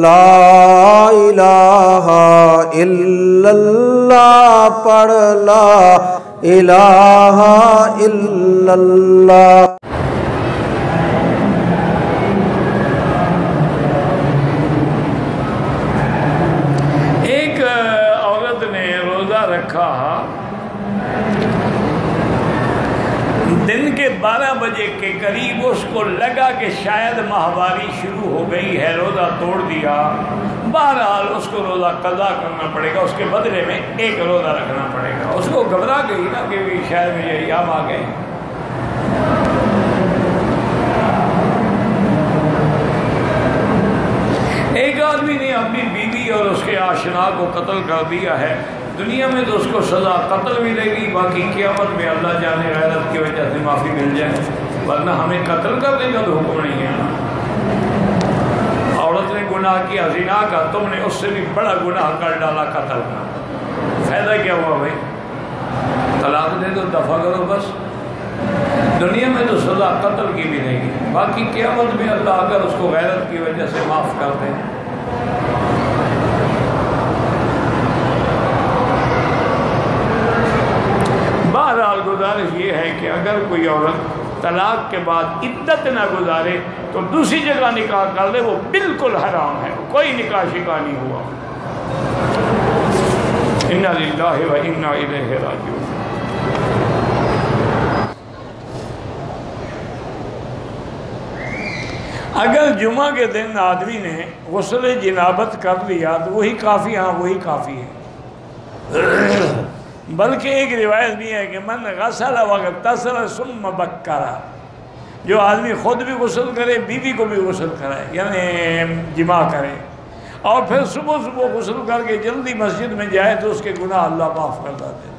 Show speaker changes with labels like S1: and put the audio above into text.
S1: لا الہ الا اللہ پڑھ لا الہ الا اللہ۔
S2: ایک عورت نے روزہ رکھا، دن کے 12 بجے کے قریب اس کو لگا کہ شاید ماہواری شروع ہو گئی ہے، روزہ توڑ دیا۔ بہرحال اس کو روزہ قضا کرنا پڑے گا، اس کے بدلے میں ایک روزہ رکھنا پڑے گا۔ اس کو گھبرا گئی نا کہ شاید مجھے ایام آ گئے۔ ایک آدمی نے اپنی بیوی اور اس کے آشنا کو قتل کر دیا ہے، دنیا میں تو اس کو سزا قتل ملے گی، باقی قیامت میں اللہ جانے غیرت کی وجہ سے معافی مل جائے، ورنہ ہمیں قتل کرنے کا تو حکم نہیں ہے۔ عورت نے گناہ کیا زنا کا، تم نے اس سے بھی بڑا گناہ کر ڈالا قتل کا، فائدہ کیا ہوا بھائی؟ طلاق دے دو، دفع کرو بس۔ دنیا میں تو سزا قتل کی ملے گی، باقی قیامت میں اللہ اگر اس کو غیرت کی وجہ سے معاف کر دے۔ بہرحال گزارش یہ ہے کہ اگر کوئی عورت طلاق کے بعد عدت نہ گزارے تو دوسری جگہ نکاح کر لے، وہ بالکل حرام ہے، کوئی نکاح شکا نہیں ہوا۔ انا للہ و انا الیہ راجعون۔ اگر جمعہ کے دن آدمی نے غسل جنابت کر لیا تو وہی کافی، ہاں وہی کافی ہے۔ بلکہ ایک روایت بھی ہے کہ من غسل واغتسل ثم بکر، جو آدمی خود بھی غسل کرے، بیوی کو بھی غسل کرے، یعنی جماع کرے، اور پھر صبح صبح غسل کر کے جلدی مسجد میں جائے تو اس کے گناہ اللہ معاف کر دیتے ہیں۔